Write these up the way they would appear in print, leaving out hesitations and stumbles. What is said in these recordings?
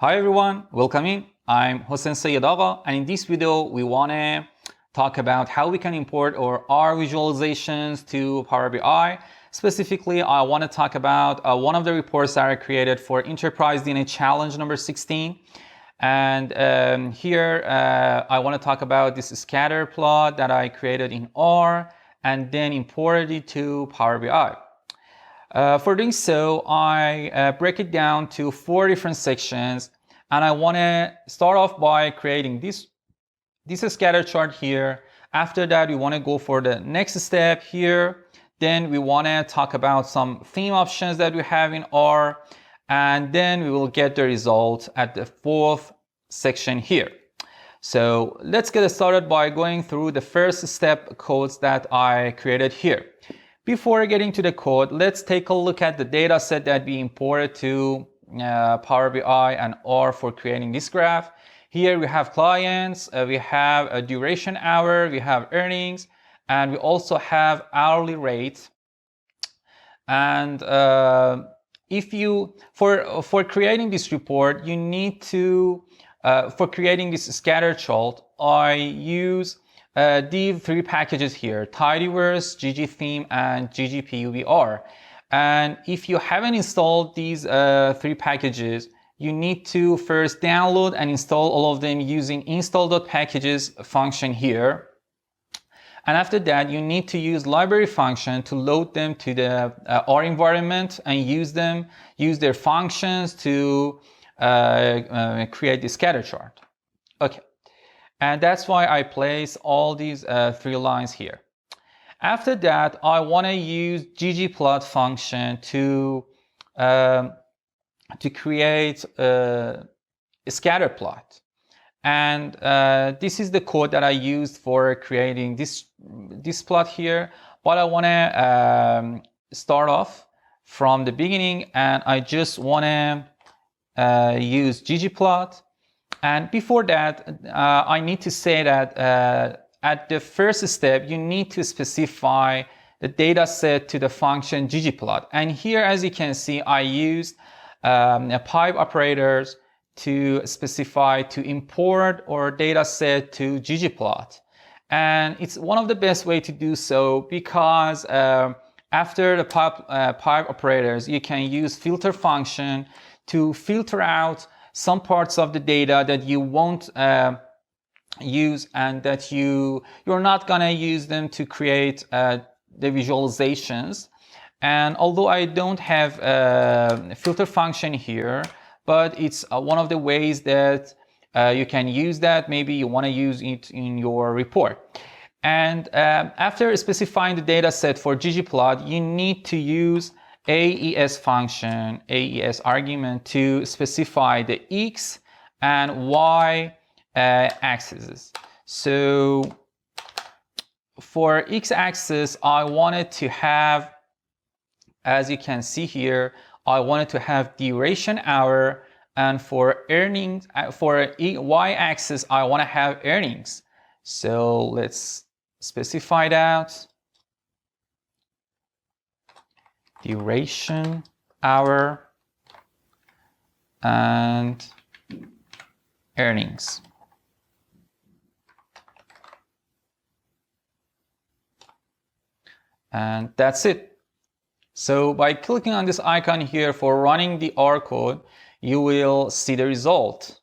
Hi everyone, welcome in. I'm Hossein and in this video we want to talk about how we can import our R visualizations to Power BI. Specifically, I want to talk about one of the reports that I created for Enterprise DNA Challenge number 16. And here I want to talk about this scatter plot that I created in R and then imported it to Power BI. For doing so, I break it down to 4 different sections, and I want to start off by creating this scatter chart here. After that, we want to go for the next step here. Then we want to talk about some theme options that we have in R, and then we will get the result at the 4th section here. So let's get started by going through the first step codes that I created here. Before getting to the code, let's take a look at the data set that we imported to Power BI and R for creating this graph. Here we have clients, we have a duration hour, we have earnings, and we also have hourly rate. And for creating this report, you need to, for creating this scatter chart, I use the 3 packages here: tidyverse, ggtheme, and ggpubr. And if you haven't installed these 3 packages, you need to first download and install all of them using install.packages function here. And after that, you need to use library function to load them to the R environment and use their functions to create the scatter chart. Okay. And that's why I place all these 3 lines here. After that, I want to use ggplot function to create a scatter plot. And this is the code that I used for creating this plot here. But I want to start off from the beginning, and I just want to use ggplot. And before that, I need to say that at the first step, you need to specify the data set to the function ggplot. And here, as you can see, I used pipe operators to specify to import our data set to ggplot. And it's one of the best way to do so because after the pipe operators, you can use filter function to filter out some parts of the data that you won't use and that you're not gonna use them to create the visualizations. And although I don't have a filter function here, but it's one of the ways that you can use that. Maybe you want to use it in your report. And after specifying the data set for ggplot, you need to use AES function, AES argument, to specify the X and Y axes. So for X axis, I wanted to have, as you can see here, I wanted to have duration hour, and for earnings, for Y axis, I want to have earnings. So let's specify that. Duration hour and earnings. And that's it. So by clicking on this icon here for running the R code, you will see the result.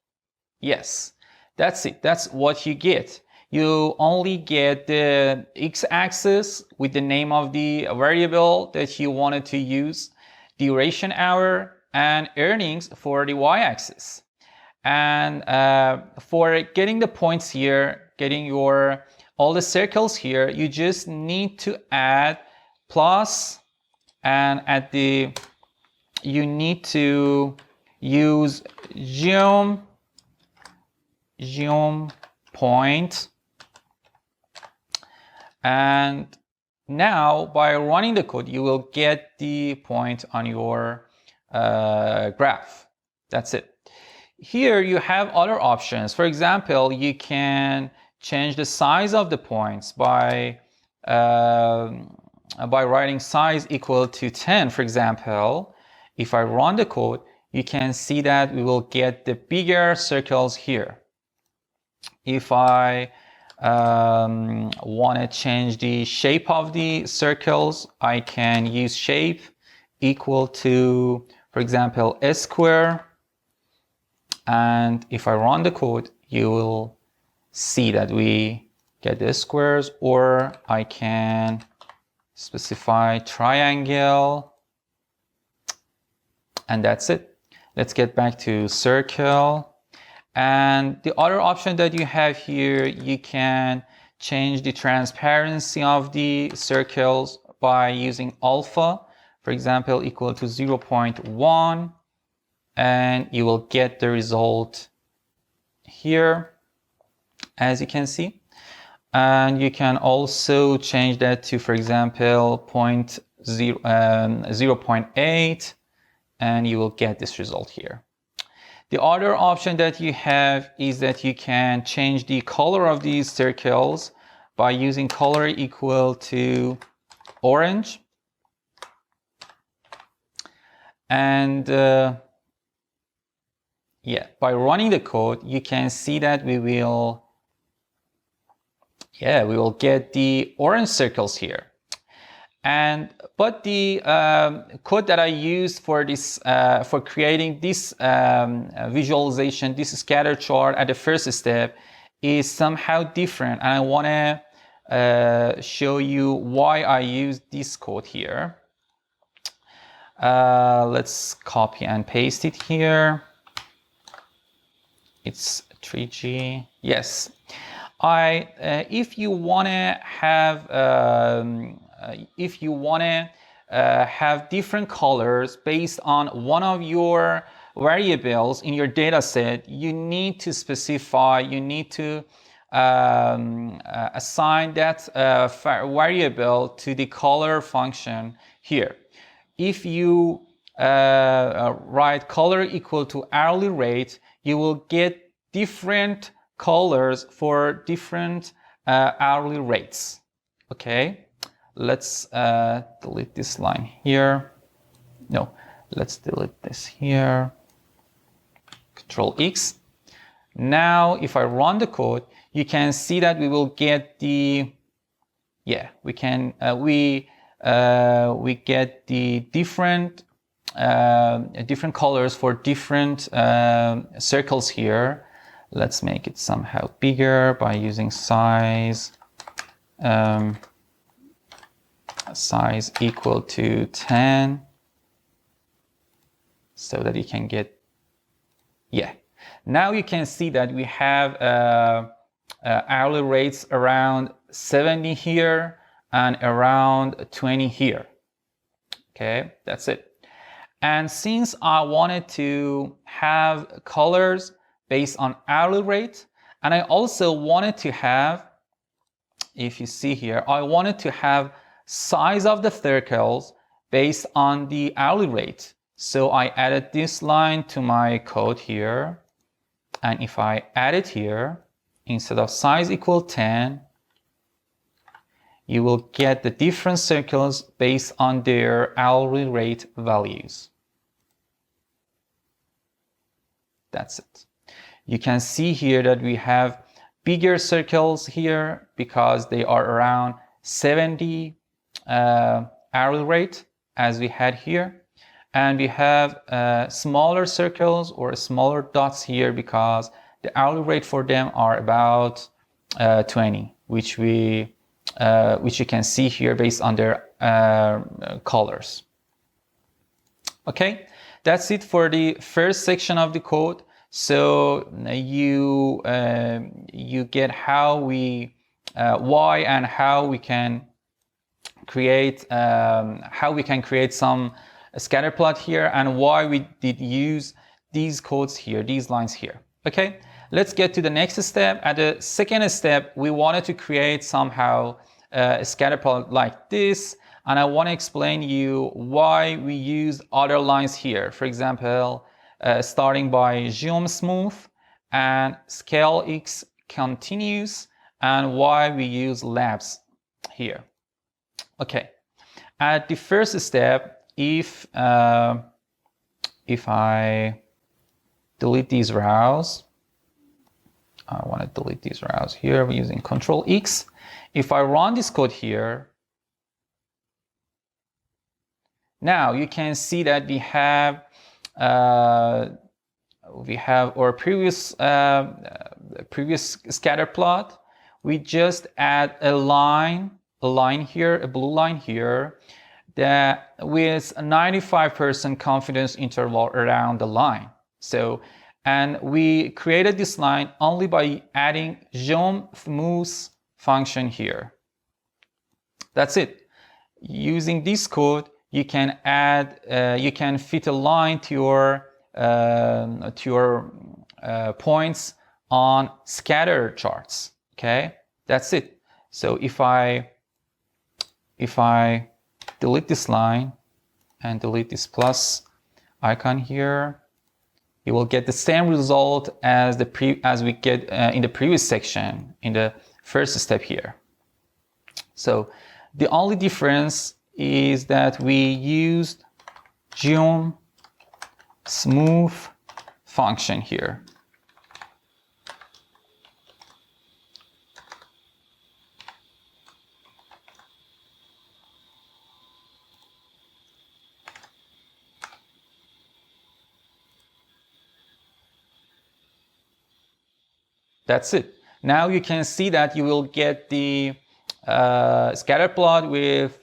Yes, that's it. That's what you get. You only get the x-axis with the name of the variable that you wanted to use, duration hour, and earnings for the y-axis. And for getting the points here, getting all the circles here, you just need to add plus, and you need to use geom point. And now by running the code, you will get the point on your graph. That's it. Here you have other options. For example, you can change the size of the points by writing size equal to 10. For example, if I run the code, you can see that we will get the bigger circles here. If I want to change the shape of the circles, I can use shape equal to, for example, a square. And if I run the code, you will see that we get the squares, or I can specify triangle, and that's it. Let's get back to circle. And the other option that you have here, you can change the transparency of the circles by using alpha, for example, equal to 0.1, and you will get the result here, as you can see. And you can also change that to, for example, 0.8, and you will get this result here. The other option that you have is that you can change the color of these circles by using color equal to orange. And yeah, by running the code, you can see that we will get the orange circles here. But the code that I used for this, for creating this visualization, this scatter chart at the first step, is somehow different, and I want to show you why I use this code here. Let's copy and paste it here. It's 3G. Yes. If you want to have different colors based on one of your variables in your data set, you need to specify, you need to assign that variable to the color function here. If you write color equal to hourly rate, you will get different colors for different hourly rates. Okay, let's delete this line here. No, let's delete this here. Control X. Now, if I run the code, you can see that we will get the, we get the different colors for different circles here. Let's make it somehow bigger by using size equal to 10, so that you can get, now you can see that we have hourly rates around 70 here and around 20 here. Okay, that's it. And since I wanted to have colors based on hourly rate, and I also wanted to have, if you see here, I wanted to have size of the circles based on the hourly rate. So I added this line to my code here, and if I add it here, instead of size equal 10, you will get the different circles based on their hourly rate values. That's it. You can see here that we have bigger circles here because they are around 70 hourly rate, as we had here. And we have smaller circles or smaller dots here because the hourly rate for them are about 20, which you can see here based on their colors. Okay, that's it for the first section of the code. So you get how we why and how we can create some scatter plot here, and why we did use these codes here, these lines here. Okay, let's get to the next step. At the second step, we wanted to create somehow a scatter plot like this, and I want to explain you why we use other lines here. For example, starting by zoom smooth and scale X continuous, and why we use labs here. Okay, at the first step, if if I delete these rows, I want to delete these rows here using Control X. If I run this code here, now you can see that we have our previous scatter plot. We just add a line here, a blue line here, that with a 95% confidence interval around the line. So, and we created this line only by adding ggplot function here. That's it. Using this code, you can add, you can fit a line to your points on scatter charts. Okay, that's it. So if I delete this line and delete this plus icon here, you will get the same result as we get in the previous section, in the first step here. So the only difference is that we used geom smooth function here. That's it. Now you can see that you will get the scatter plot with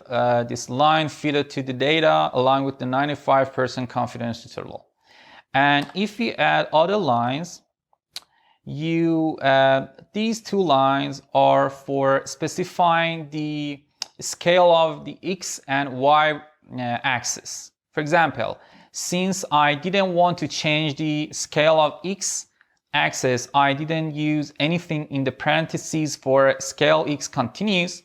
this line fitted to the data along with the 95% confidence interval. And if we add other lines, these two lines are for specifying the scale of the X and Y axis. For example, since I didn't want to change the scale of X axis, I didn't use anything in the parentheses for scale X continuous.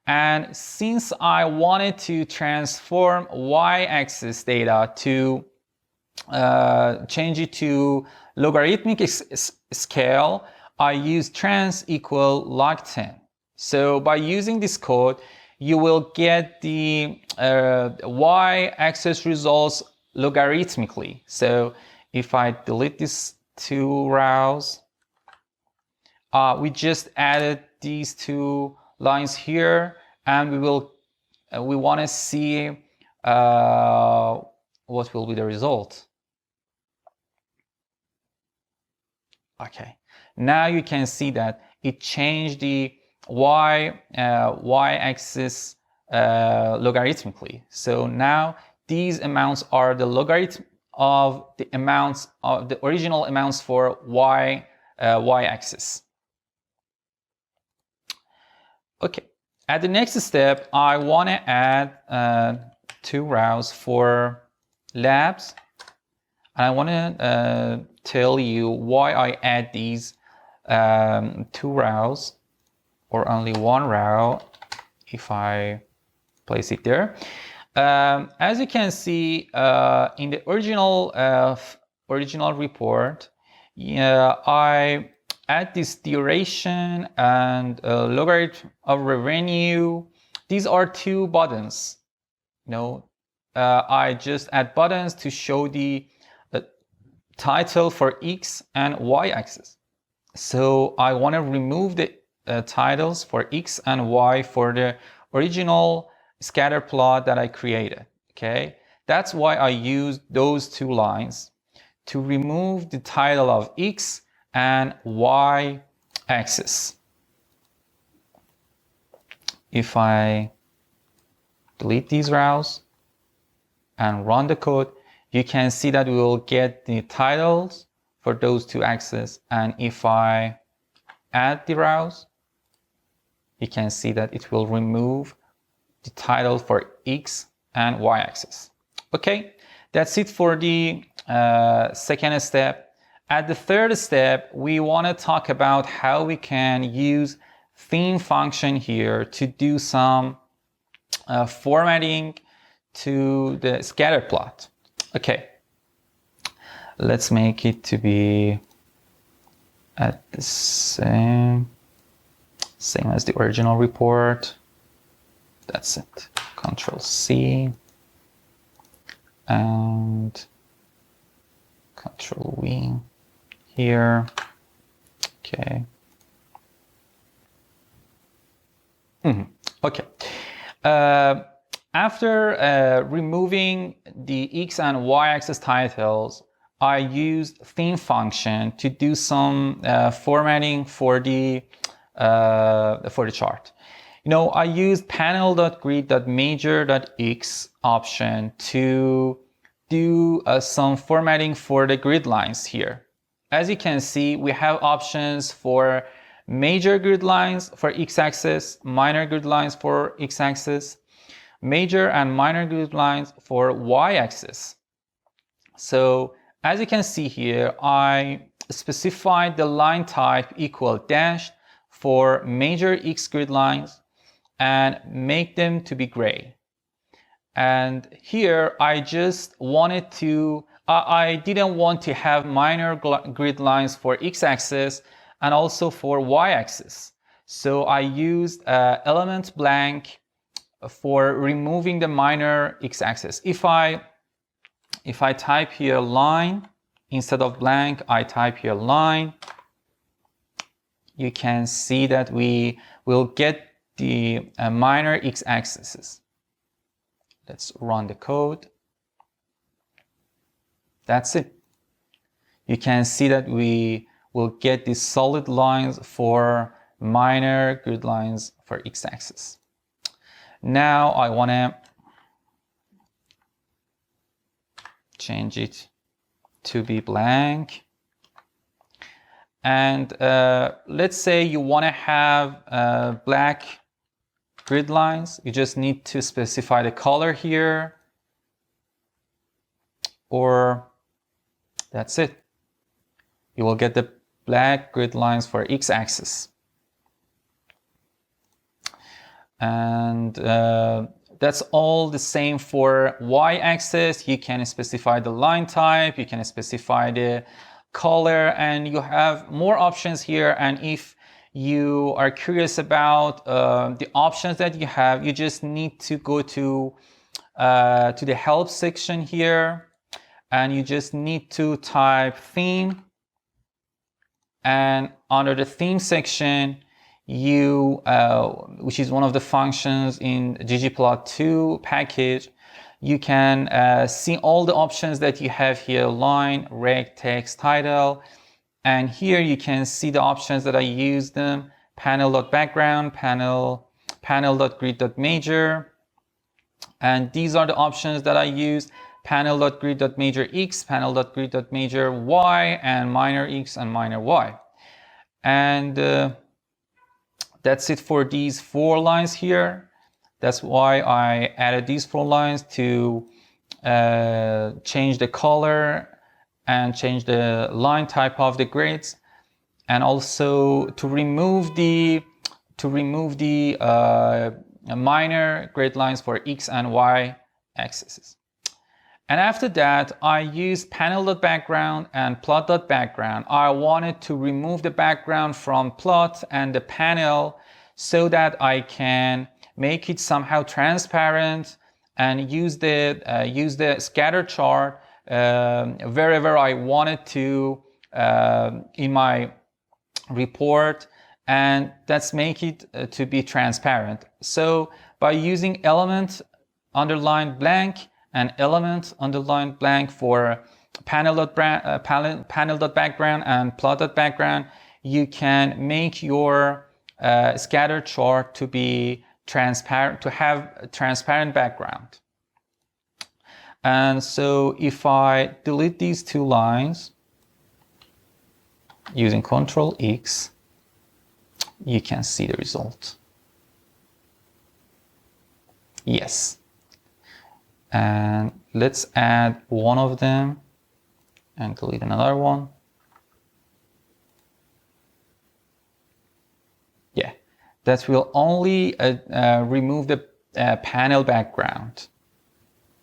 And since I wanted to transform Y-axis data to change it to logarithmic scale, I use trans equal log 10. So by using this code, you will get the Y-axis results logarithmically. So if I delete these two rows, we just added these two lines here, and we want to see what will be the result. Okay, now you can see that it changed the y-axis logarithmically. So now these amounts are the logarithm of the amounts of the original amounts for y-axis. Okay, at the next step, I want to add two rows for labs, and I want to tell you why I add these two rows, or only one row if I place it there. As you can see in the original report, I add this duration and logarithm of revenue. These are two buttons. I just add buttons to show the title for X and Y axis. So I want to remove the titles for X and Y for the original scatter plot that I created. Okay, that's why I used those two lines to remove the title of X and Y axis. If I delete these rows and run the code, you can see that we will get the titles for those two axes. And if I add the rows, you can see that it will remove the title for X and Y axis. Okay, that's it for the second step. At the third step, we want to talk about how we can use theme function here to do some formatting to the scatter plot. Okay, let's make it to be at the same as the original report. That's it. Control C, and Control V here. Okay. Okay. After removing the X and Y axis titles, I used theme function to do some formatting for the chart. You know, I used panel.grid.major.x option to do some formatting for the grid lines here. As you can see, we have options for major grid lines for x-axis, minor grid lines for x-axis, major and minor grid lines for y-axis. So as you can see here, I specified the line type equal dashed for major x grid lines and make them to be gray. And here I just wanted to, I didn't want to have minor grid lines for x-axis and also for y-axis. So I used element blank for removing the minor x-axis. If I type here line instead of blank, I type here line, you can see that we will get the minor x-axis. Let's run the code. That's it. You can see that we will get these solid lines for minor grid lines for x-axis. Now I want to change it to be blank. And let's say you want to have black grid lines. You just need to specify the color here, or that's it. You will get the black grid lines for x-axis. And that's all the same for y-axis. You can specify the line type, you can specify the color, and you have more options here. And if you are curious about the options that you have, you just need to go to the help section here, and you just need to type theme, and under the theme section, you which is one of the functions in ggplot 2 package, you can see all the options that you have here: line, rect, text, title. And here you can see the options that I used them: panel.background, panel.grid.major. And these are the options that I used: panel.grid.major x, panel.grid.major y, and minor x and minor y. And that's it for these 4 lines here. That's why I added these 4 lines to change the color and change the line type of the grids, and also to remove the minor grid lines for x and y axes. And after that, I used panel.background and plot.background. I wanted to remove the background from plot and the panel so that I can make it somehow transparent and use the scatter chart wherever I wanted to in my report, and that's make it to be transparent. So by using element underline blank and element underline blank for panel.background and plot.background, you can make your scatter chart to be transparent, to have a transparent background. And so if I delete these 2 lines using Ctrl X, you can see the result. Yes. And let's add one of them and delete another one. Yeah, that will only remove the panel background.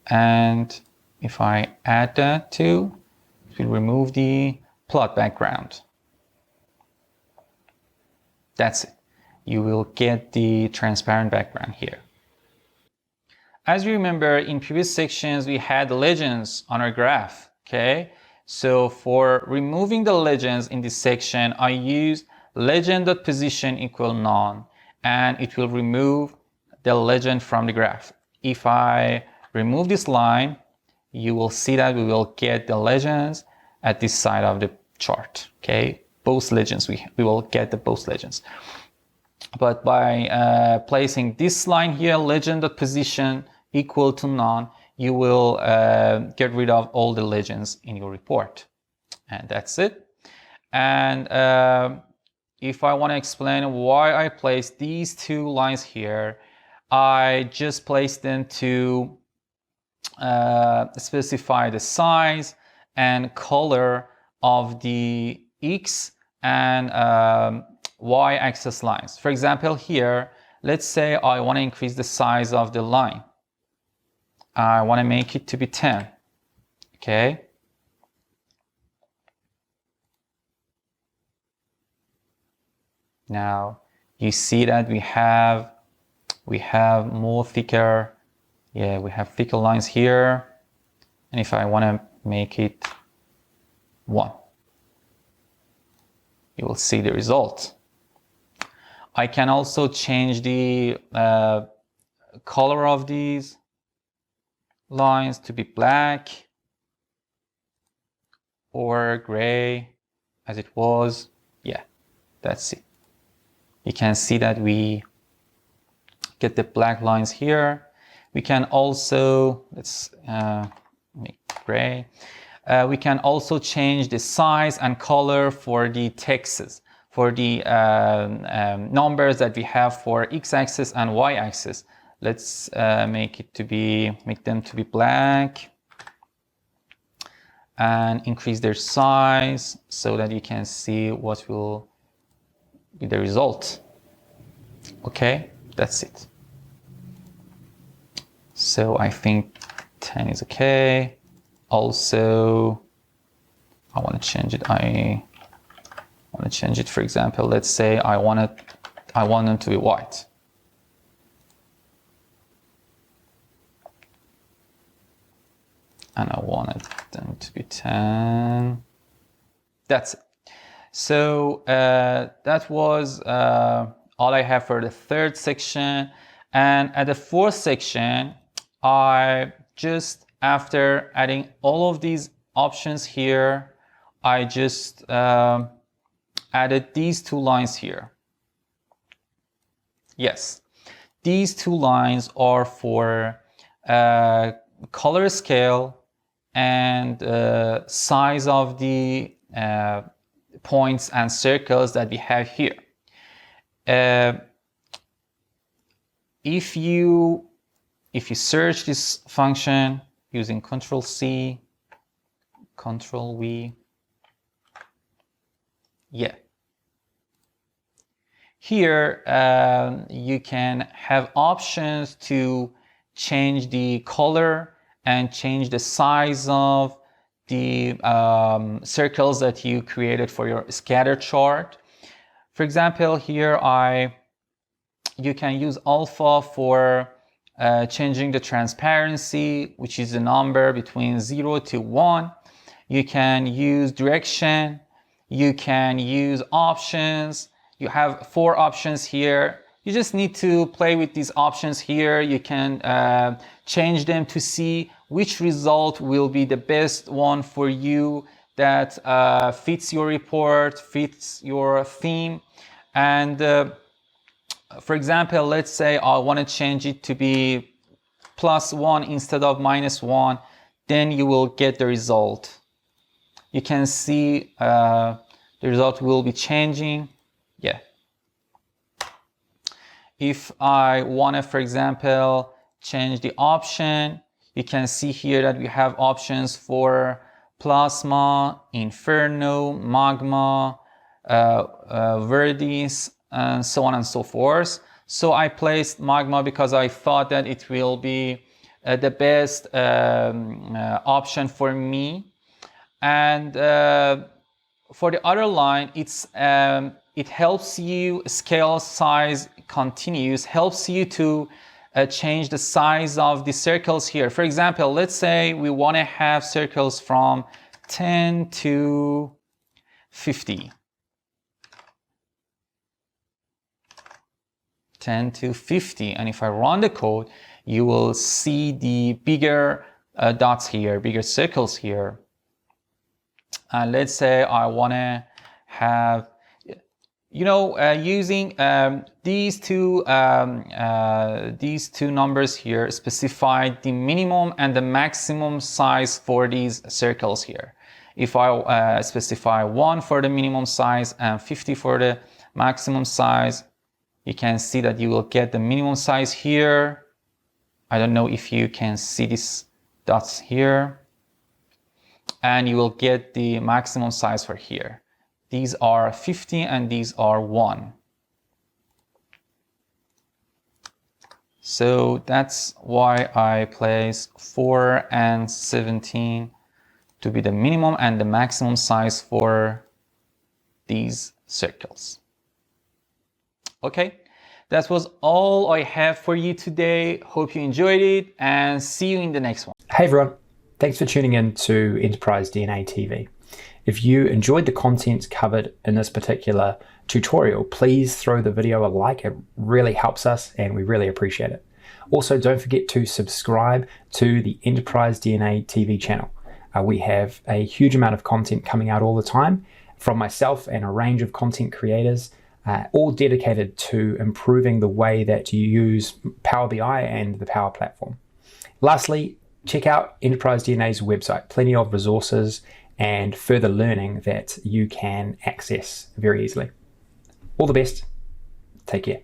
And if I add that too, it will remove the plot background. That's it. You will get the transparent background here. As you remember, in previous sections, we had legends on our graph, okay? So for removing the legends in this section, I use legend.position equal none, and it will remove the legend from the graph. If I remove this line, you will see that we will get the legends at this side of the chart. Okay, both legends, we will get the both legends. But by placing this line here, legend.position equal to none, you will get rid of all the legends in your report. And that's it. And if I want to explain why I placed these two lines here, I just placed them to specify the size and color of the X and Y-axis lines. For example, here, let's say I want to increase the size of the line. I want to make it to be 10. Okay. Now you see that we have more thicker, yeah, we have thicker lines here. And if I want to make it 1, you will see the result. I can also change the color of these lines to be black or gray as it was. Yeah, that's it. You can see that we get the black lines here. We can also, let's make gray. We can also change the size and color for the texts, for the numbers that we have for x-axis and y-axis. Let's make them to be black and increase their size so that you can see what will be the result. Okay, that's it. So I think 10 is okay. Also, I want to change it. I want to change it. For example, let's say I want them to be white. And I wanted them to be 10. That's it. So that was all I have for the third section. And at the fourth section, I just, after adding all of these options here, I just added these two lines here. Yes, these two lines are for color scale and size of the points and circles that we have here. If you search this function using Control-C, Control-V, yeah. Here you can have options to change the color and change the size of the circles that you created for your scatter chart. For example, here you can use alpha for changing the transparency, which is the number between 0 to 1. You can use direction. You can use options. You have 4 options here. You just need to play with these options here. You can change them to see which result will be the best one for you that fits your report, fits your theme. And for example, let's say I want to change it to be +1 instead of -1, then you will get the result. You can see the result will be changing. Yeah. If I want to, for example, change the option, you can see here that we have options for plasma, inferno, magma, verdis, and so on and so forth. So I placed magma because I thought that it will be the best option for me. And for the other line, it helps you scale, size, continuous, helps you to change the size of the circles here. For example, let's say we want to have circles from 10 to 50. 10 to 50. And if I run the code, you will see the bigger dots here, bigger circles here. And let's say I want to have, using these two numbers here specify the minimum and the maximum size for these circles here. If I specify 1 for the minimum size and 50 for the maximum size, you can see that you will get the minimum size here. I don't know if you can see these dots here. And you will get the maximum size for here. These are 50 and these are 1. So that's why I place 4 and 17 to be the minimum and the maximum size for these circles. Okay, that was all I have for you today. Hope you enjoyed it and see you in the next one. Hey everyone, thanks for tuning in to Enterprise DNA TV. If you enjoyed the content covered in this particular tutorial, please throw the video a like. It really helps us and we really appreciate it. Also, don't forget to subscribe to the Enterprise DNA TV channel. We have a huge amount of content coming out all the time from myself and a range of content creators, all dedicated to improving the way that you use Power BI and the Power Platform. Lastly, check out Enterprise DNA's website, plenty of resources and further learning that you can access very easily. All the best. Take care.